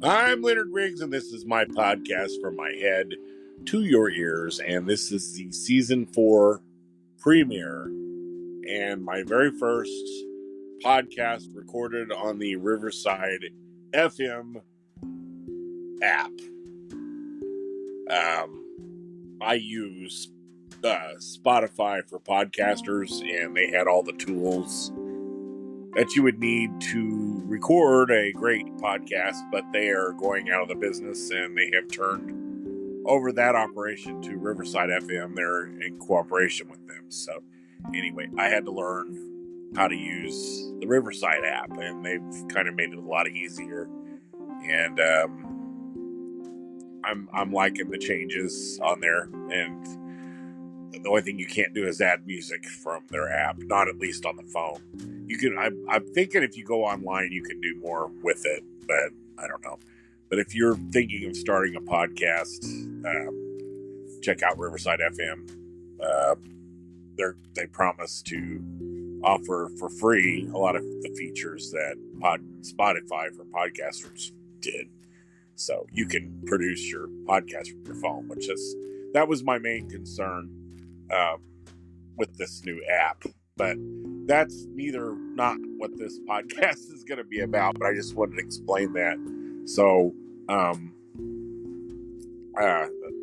I'm Leonard Riggs, and this is my podcast from my head to your ears, and this is the season 4 premiere, and my very first podcast recorded on the Riverside FM app. I use Spotify for podcasters, and they had all the tools that you would need to record a great podcast, but they are going out of the business and they have turned over that operation to Riverside FM. They're in cooperation with them. So anyway, I had to learn how to use the Riverside app, and they've kind of made it a lot easier. And I'm liking the changes on there. And the only thing you can't do is add music from their app, not at least on the phone. You can. I'm thinking if you go online, you can do more with it, but I don't know. But if you're thinking of starting a podcast, check out Riverside FM. They promise to offer for free a lot of the features that Spotify for podcasters did. So you can produce your podcast from your phone, that was my main concern with this new app. But that's not what this podcast is going to be about, but I just wanted to explain that. So I'm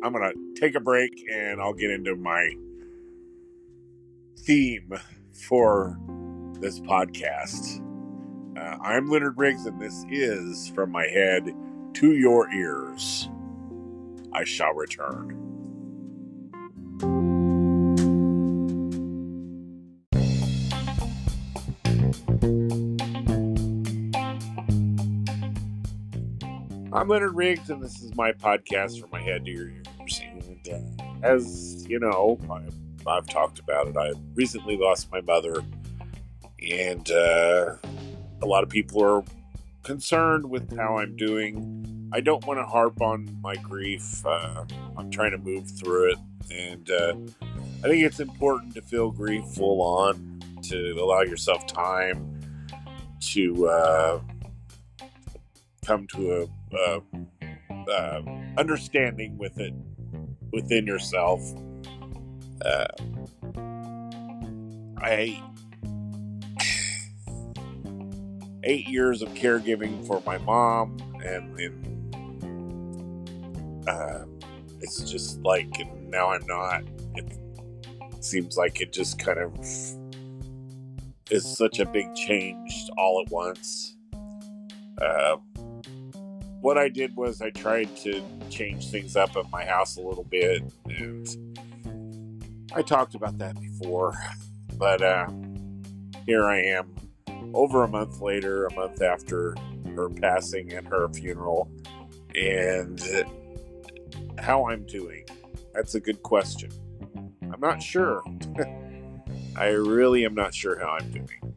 going to take a break, and I'll get into my theme for this podcast. I'm Leonard Riggs, and this is From My Head to Your Ears. I shall return. I'm Leonard Riggs, and this is my podcast From My Head to Your Ears. And as you know, I've talked about it. I recently lost my mother, and a lot of people are concerned with how I'm doing. I don't want to harp on my grief. I'm trying to move through it, and I think it's important to feel grief full on, to allow yourself time to come to a understanding with it within yourself. I 8 years of caregiving for my mom, and it's just like now I'm not. It seems like it just kind of is such a big change all at once. What I did was I tried to change things up at my house a little bit, and I talked about that before, but here I am over a month later, a month after her passing and her funeral, and how I'm doing. That's a good question. I'm not sure. I really am not sure how I'm doing.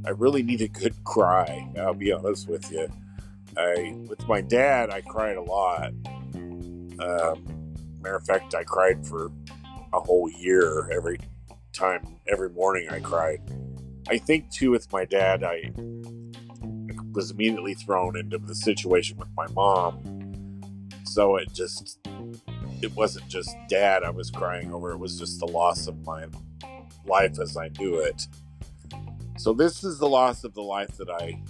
I really need a good cry. I'll be honest with you. With my dad, I cried a lot. Matter of fact, I cried for a whole year. Every morning I cried. I think too with my dad, I was immediately thrown into the situation with my mom. So it wasn't just dad I was crying over. It was just the loss of my life as I knew it. So this is the loss of the life that I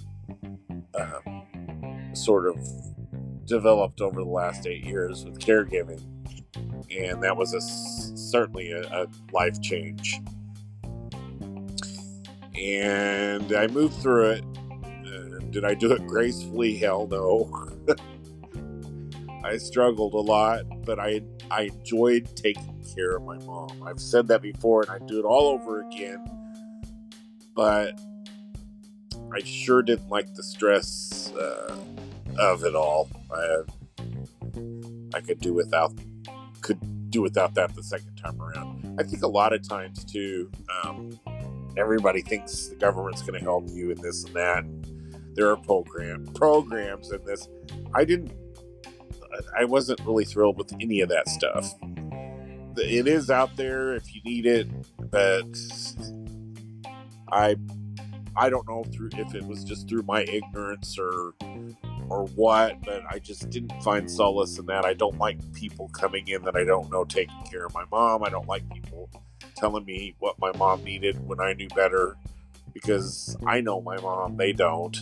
sort of developed over the last 8 years with caregiving. And that was certainly a life change. And I moved through it. Did I do it gracefully? Hell no. I struggled a lot, but I enjoyed taking care of my mom. I've said that before, and I'd do it all over again. But I sure didn't like the stress of it all. I could do without that the second time around. I think a lot of times too, everybody thinks the government's going to help you and this and that. There are programs in this. I wasn't really thrilled with any of that stuff. It is out there if you need it, but I I don't know if it was just through my ignorance or what, but I just didn't find solace in that. I don't like people coming in that I don't know taking care of my mom. I don't like people telling me what my mom needed when I knew better, because I know my mom, they don't.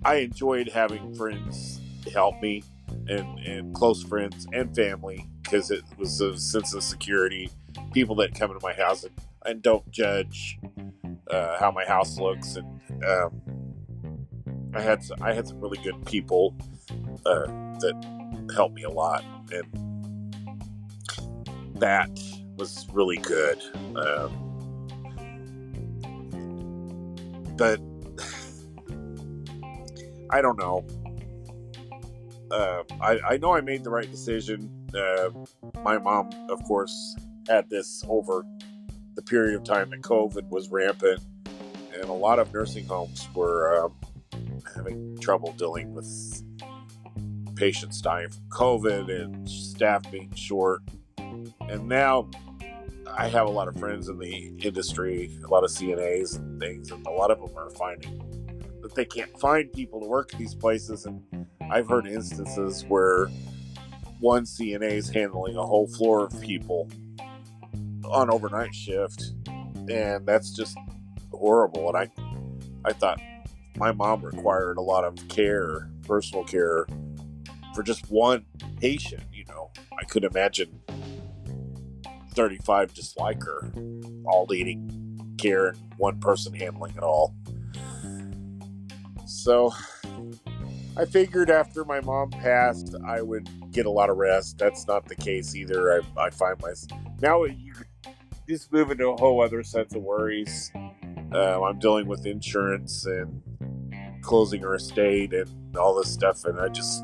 I enjoyed having friends help me, and close friends and family, because it was a sense of security. People that come into my house and don't judge how my house looks, and I had some really good people that helped me a lot, and that was really good. But I don't know. I know I made the right decision. My mom, of course, had this over the period of time that COVID was rampant, and a lot of nursing homes were having trouble dealing with patients dying from COVID and staff being short. And now I have a lot of friends in the industry, a lot of CNAs and things, and a lot of them are finding that they can't find people to work at these places. And I've heard instances where one CNA is handling a whole floor of people on overnight shift, and that's just horrible. And I thought my mom required a lot of care, personal care, for just one patient. I could imagine 35 just like her, all needing care and one person handling it all. So I figured after my mom passed, I would get a lot of rest. That's not the case either. I find myself now, you just move into a whole other sense of worries. I'm dealing with insurance and closing her estate and all this stuff, and I just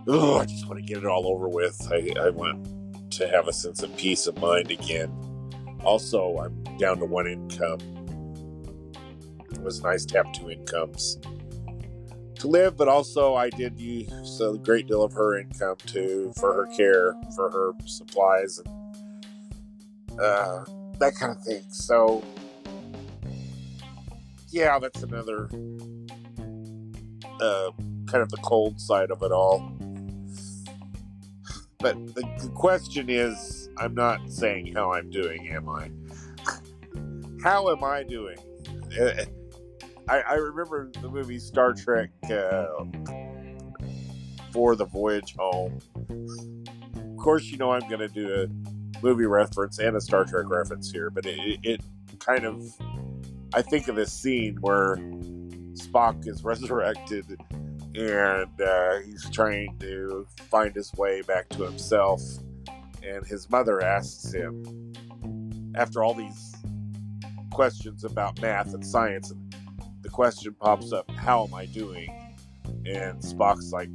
want to get it all over with. I want to have a sense of peace of mind again. Also, I'm down to one income. It was nice to have two incomes to live, but also I did use a great deal of her income for her care, for her supplies, and that kind of thing. So yeah, that's another kind of the cold side of it all. But the question is, I'm not saying how I'm doing, am I? How am I doing? I remember the movie Star Trek For the Voyage Home. Of course, I'm going to do a movie reference and a Star Trek reference here, but it kind of, I think of this scene where Spock is resurrected and he's trying to find his way back to himself, and his mother asks him, after all these questions about math and science, and the question pops up, how am I doing? And Spock's like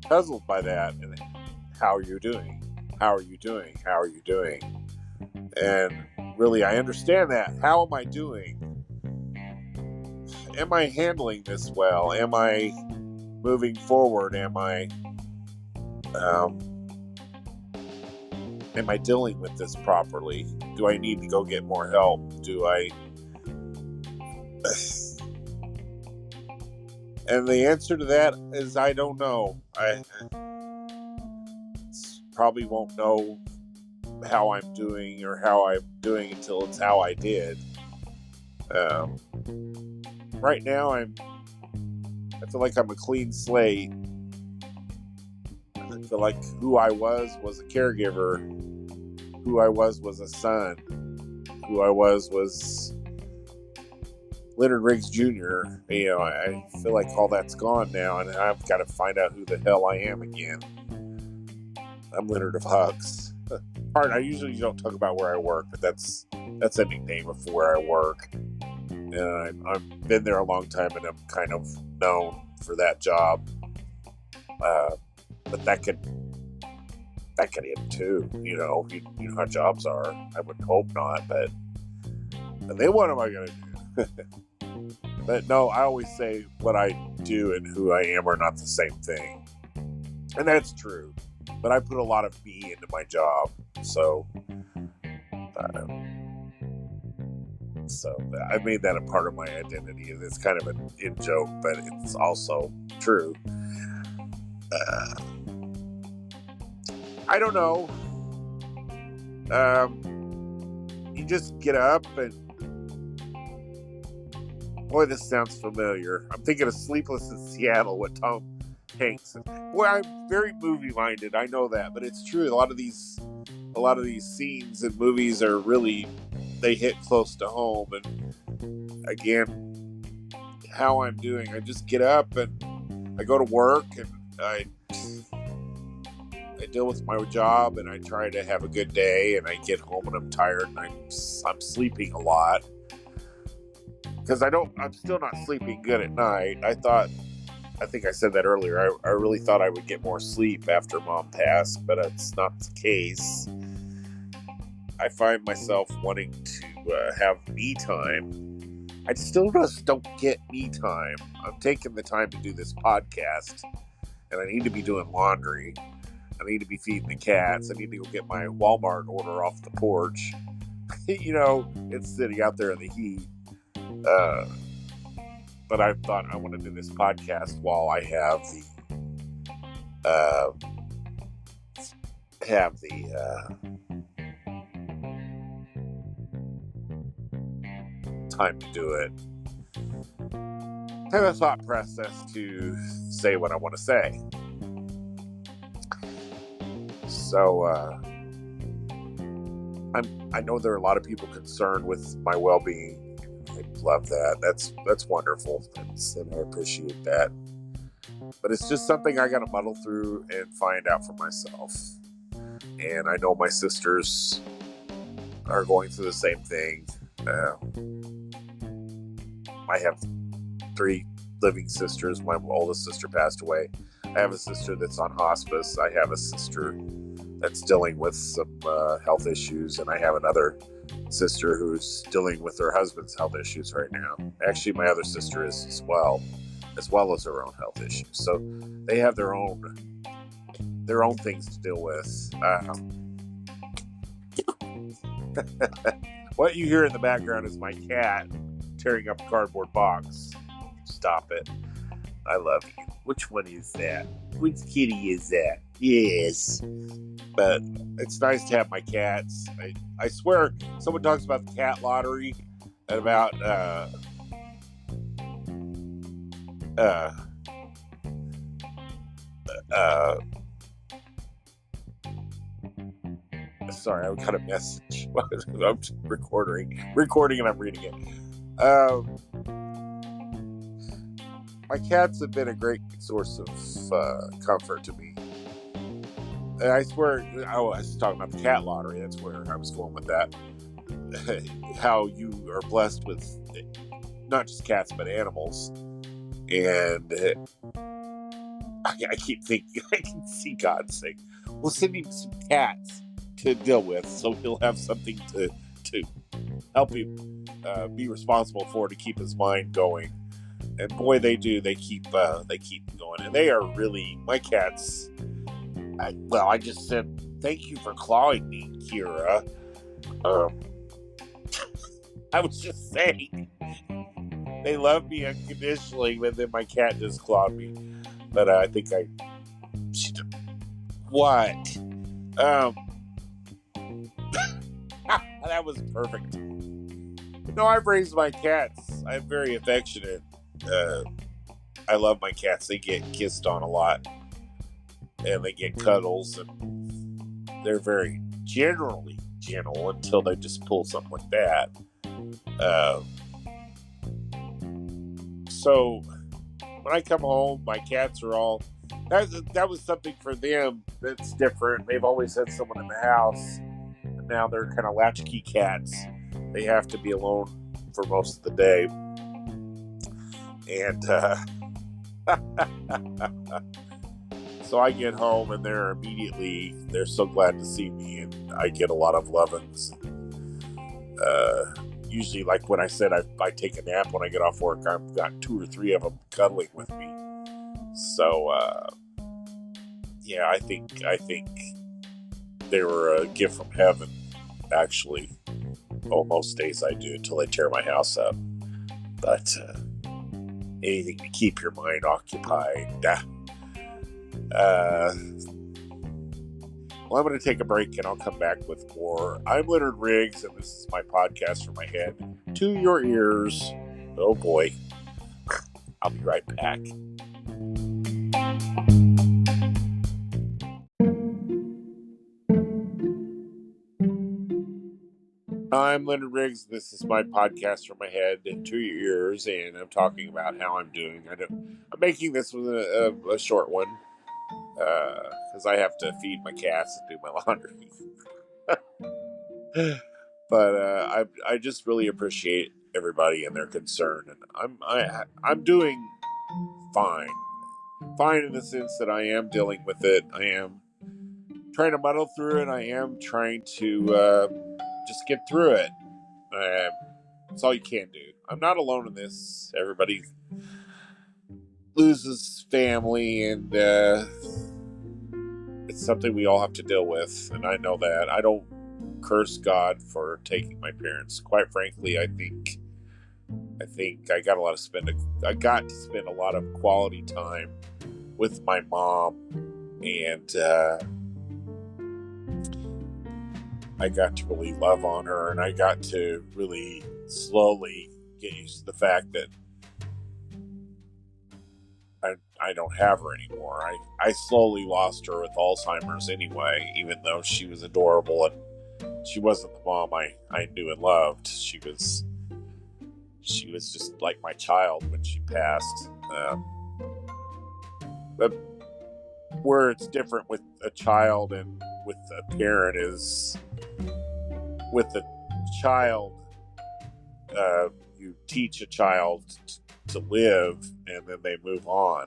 puzzled by that, and how are you doing? How are you doing? How are you doing? And really, I understand that. How am I doing? Am I handling this well? Am I moving forward? Am I dealing with this properly? Do I need to go get more help? Do I? And the answer to that is I don't know. I probably won't know how I'm doing or how I'm doing until it's how I did. Right now, I feel like I'm a clean slate. I feel like who I was a caregiver. Who I was a son. Who I was Leonard Riggs Jr. I feel like all that's gone now, and I've got to find out who the hell I am again. I'm Leonard of Hucks. I usually don't talk about where I work, but that's a nickname of where I work. And I've been there a long time, and I'm kind of known for that job. But that could end too. You know how jobs are. I would hope not, but then what am I going to do? But no, I always say what I do and who I am are not the same thing, and that's true. But I put a lot of me into my job, so So I made that a part of my identity, and it's kind of an in joke, but it's also true. I don't know. You just get up and, boy, this sounds familiar. I'm thinking of Sleepless in Seattle with Tom Hanks. Boy, I'm very movie minded. I know that, but it's true. A lot of these scenes in movies are really, they hit close to home. And again, how I'm doing, I just get up and I go to work and I deal with my job and I try to have a good day, and I get home and I'm tired and I'm sleeping a lot because I'm still not sleeping good at night. I think I said that earlier. I really thought I would get more sleep after Mom passed, but it's not the case. I find myself wanting to have me time. I still just don't get me time. I'm taking the time to do this podcast, and I need to be doing laundry. I need to be feeding the cats. I need to go get my Walmart order off the porch. It's sitting out there in the heat. But I thought I want to do this podcast while I have the time to do it. Have a thought process to say what I want to say. So I know there are a lot of people concerned with my well-being. I love that. That's wonderful. And I appreciate that. But it's just something I got to muddle through and find out for myself. And I know my sisters are going through the same thing. I have 3 living sisters. My oldest sister passed away. I have a sister that's on hospice. I have a sister that's dealing with some health issues, and I have another sister who's dealing with her husband's health issues right now. Actually, my other sister is as well as her own health issues. So they have their own things to deal with. What you hear in the background is my cat tearing up a cardboard box. Stop it. I love you. Which one is that? Which kitty is that? Yes. But it's nice to have my cats. I swear, someone talks about the cat lottery and about sorry, I got a message. I'm recording and I'm reading it. My cats have been a great source of comfort to me. And I swear, I was talking about the cat lottery. That's where I was going with that. How you are blessed with not just cats, but animals. And I keep thinking, I can see God saying, we'll send him some cats to deal with, so he'll have something to help him be responsible for, to keep his mind going. And boy, they do. They keep going, and they are really, my cats. I just said thank you for clawing me, Kira. I was just saying they love me unconditionally, but then my cat just clawed me. But I think she did. What? That was perfect. No, I've raised my cats. I'm very affectionate. I love my cats. They get kissed on a lot, and they get cuddles, and they're very generally gentle until they just pull something like that. So when I come home, my cats are all, that was something for them that's different. They've always had someone in the house, and now they're kind of latchkey cats. They have to be alone for most of the day. And so I get home, and they're so glad to see me, and I get a lot of lovin's. Usually, like when I said I take a nap when I get off work, I've got 2 or 3 of them cuddling with me. So yeah, I think they were a gift from heaven. Actually, most days I do until they tear my house up. But anything to keep your mind occupied. Well, I'm going to take a break and I'll come back with more. I'm Leonard Riggs, and this is my podcast from my head to your ears. Oh boy. I'll be right back. I'm Leonard Riggs. This is my podcast from my head to your ears, and I'm talking about how I'm doing. I'm making this one a short one because I have to feed my cats and do my laundry. But I just really appreciate everybody and their concern, and I'm doing fine. Fine in the sense that I am dealing with it. I am trying to muddle through it. I am trying to just get through it. That's all you can do. I'm not alone in this. Everybody loses family, and it's something we all have to deal with, and I know that. I don't curse God for taking my parents. Quite frankly, I think I got to spend a lot of quality time with my mom, and I got to really love on her, and I got to really slowly get used to the fact that I don't have her anymore. I slowly lost her with Alzheimer's anyway, even though she was adorable and she wasn't the mom I knew and loved. She was just like my child when she passed. But where it's different with a child and with a parent is with a child, you teach a child to live, and then they move on,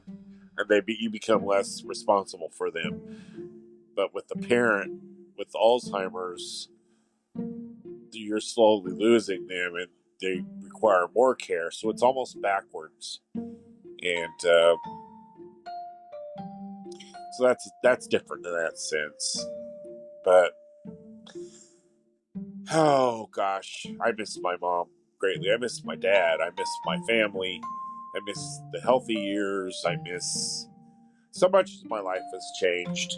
and you become less responsible for them. But with the parent with Alzheimer's, you're slowly losing them, and they require more care. So it's almost backwards, and so that's different in that sense. But oh gosh, I miss my mom greatly. I miss my dad. I miss my family. I miss the healthy years. I miss so much of my life has changed,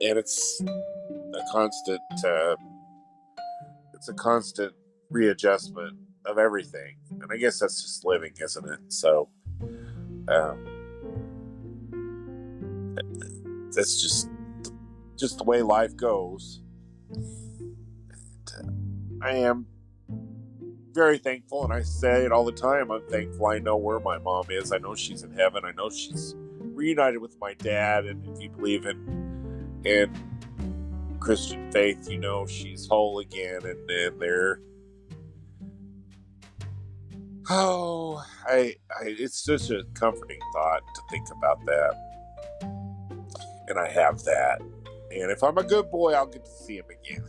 and it's a constant readjustment of everything. And I guess that's just living, isn't it? So that's just the way life goes. And I am very thankful, and I say it all the time. I'm thankful. I know where my mom is. I know she's in heaven. I know she's reunited with my dad. And if you believe in Christian faith, you know she's whole again, and they're it's such a comforting thought to think about that. And I have that. And if I'm a good boy, I'll get to see him again.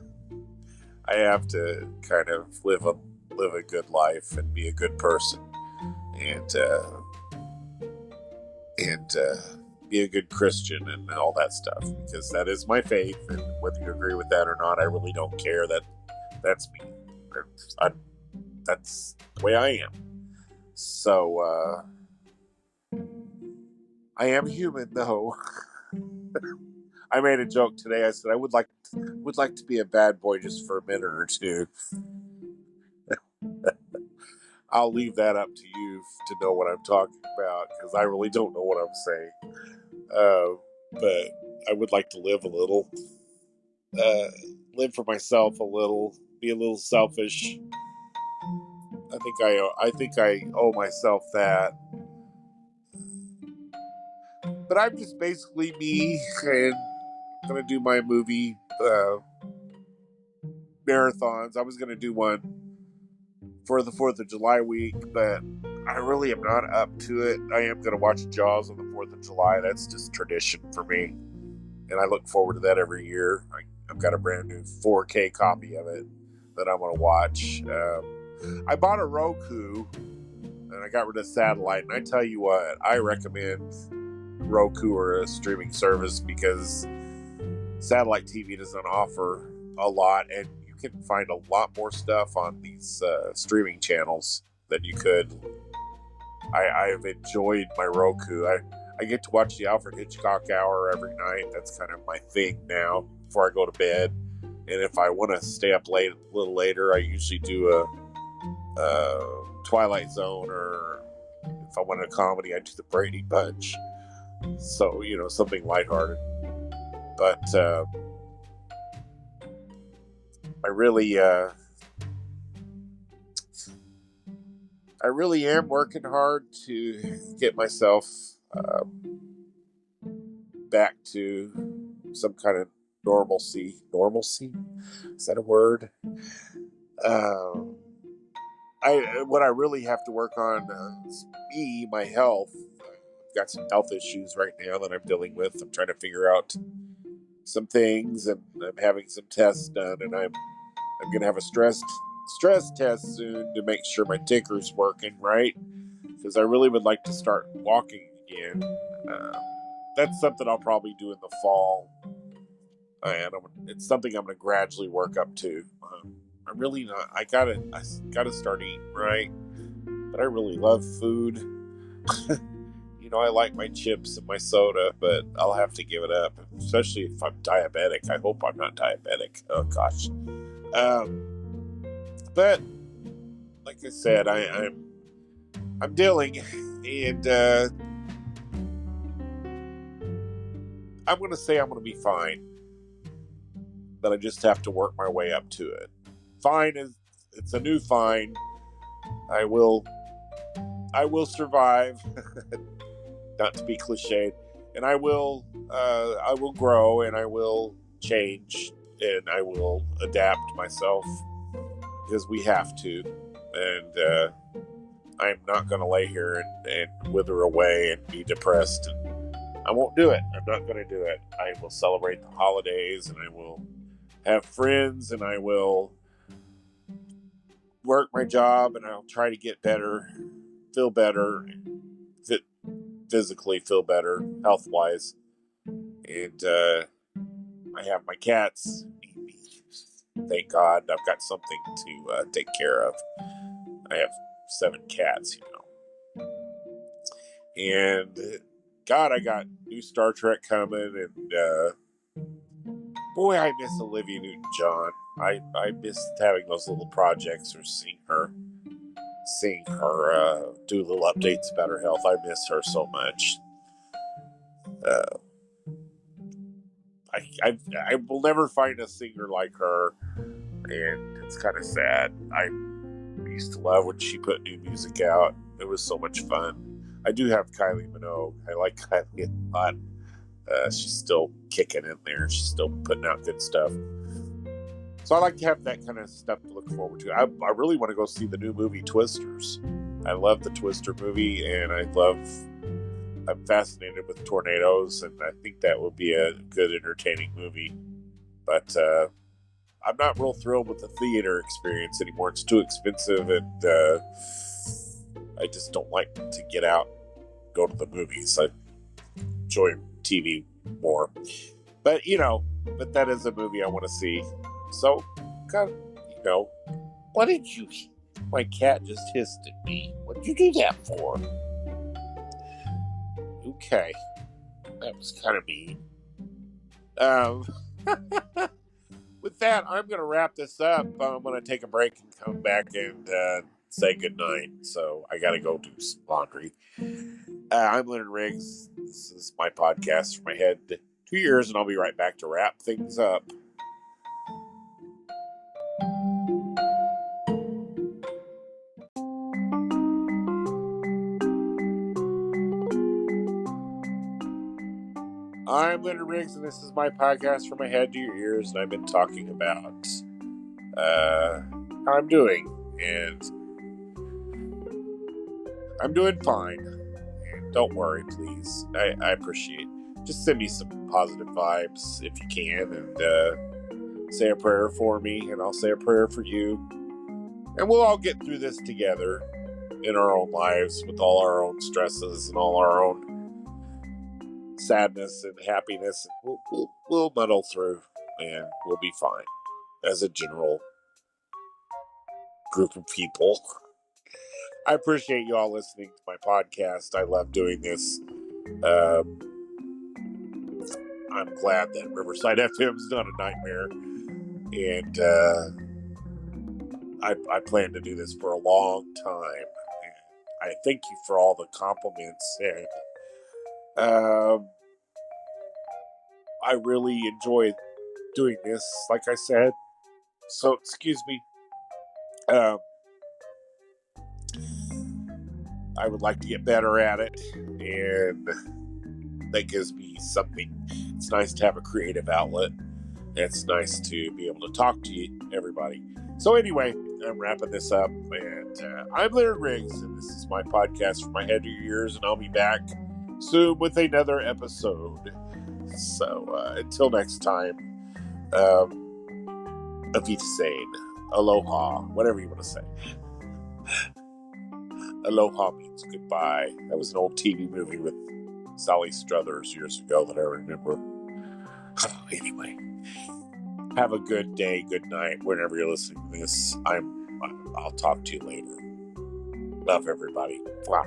I have to kind of live a good life and be a good person, and be a good Christian and all that stuff, because that is my faith. And whether you agree with that or not, I really don't care. That's me. That's the way I am. So I am human, though. I made a joke today. I said I would like to be a bad boy just for a minute or two. I'll leave that up to you to know what I'm talking about, because I really don't know what I'm saying. But I would like to live a little, live for myself a little, be a little selfish. I think I owe myself that. But I'm just basically me, and I'm gonna do my movie marathons. I was gonna do one for the 4th of July week, but I really am not up to it. I am going to watch Jaws on the 4th of July. That's just tradition for me, and I look forward to that every year. I've got a brand new 4K copy of it that I'm going to watch. I bought a Roku, and I got rid of satellite, and I tell you what, I recommend Roku or a streaming service, because satellite TV doesn't offer a lot, and you can find a lot more stuff on these streaming channels than you could. I've enjoyed my Roku. I get to watch the Alfred Hitchcock Hour every night. That's kind of my thing now before I go to bed. And if I want to stay up late, a little later, I usually do a Twilight Zone, or if I want a comedy, I do the Brady Bunch. So, something lighthearted. But I really am working hard to get myself back to some kind of normalcy. Normalcy? Is that a word? What I really have to work on is my health. I've got some health issues right now that I'm dealing with. I'm trying to figure out some things, and I'm having some tests done, and I'm going to have a stress test soon to make sure my ticker's working right, because I really would like to start walking again. That's something I'll probably do in the fall, and it's something I'm going to gradually work up to. I'm really not. I gotta start eating right, but I really love food. I like my chips and my soda, but I'll have to give it up, especially if I'm diabetic. I hope I'm not diabetic. Oh gosh. But like I said, I'm dealing, and I'm going to say I'm going to be fine, but I just have to work my way up to it. Fine it's a new fine. I will survive. Not to be cliched, and I will grow, and I will change, and I will adapt myself, because we have to. And I'm not going to lay here and wither away and be depressed. And I won't do it. I'm not going to do it. I will celebrate the holidays, and I will have friends, and I will work my job, and I'll try to get better, feel better, physically feel better, health-wise. And I have my cats. Thank God, I've got something to take care of. I have 7 cats, And God, I got new Star Trek coming, and boy, I miss Olivia Newton-John. I miss having those little projects, or seeing her do little updates about her health. I miss her so much. I will never find a singer like her, and it's kind of sad. I used to love when she put new music out. It was so much fun. I do have Kylie Minogue. I like Kylie a lot. She's still kicking in there. She's still putting out good stuff. So I like to have that kind of stuff to look forward to. I really want to go see the new movie Twisters. I love the Twister movie, and I'm fascinated with tornadoes, and I think that will be a good, entertaining movie. But I'm not real thrilled with the theater experience anymore. It's too expensive, and I just don't like to get out, go to the movies. I enjoy TV more. But that is a movie I want to see. So, God, why did you... My cat just hissed at me. What did you do that for? Okay. That was kind of mean. With that, I'm going to wrap this up. I'm going to take a break and come back and say goodnight. So, I got to go do some laundry. I'm Leonard Riggs. This is my podcast from my head to yours, and I'll be right back to wrap things up. I'm Leonard Riggs, and this is my podcast from my head to your ears, and I've been talking about how I'm doing, and I'm doing fine. And don't worry, please. I appreciate it. Just send me some positive vibes if you can, and say a prayer for me, and I'll say a prayer for you. And we'll all get through this together in our own lives, with all our own stresses and all our own sadness and happiness. We'll muddle through, and we'll be fine as a general group of people. I appreciate you all listening to my podcast. I love doing this. I'm glad that Riverside FM is not a nightmare. And I plan to do this for a long time. And I thank you for all the compliments. And I really enjoy doing this, like I said. So, excuse me. I would like to get better at it, and that gives me something. It's nice to have a creative outlet. It's nice to be able to talk to you, everybody. So anyway, I'm wrapping this up, and I'm Laird Riggs, and this is my podcast for my head to your ears, and I'll be back soon with another episode. So until next time, Auf Wiedersehen, aloha, whatever you want to say. Aloha means goodbye. That was an old TV movie with Sally Struthers years ago that I remember. Anyway, have a good day, good night, whenever you're listening to this. I'll talk to you later. Love everybody. Wow.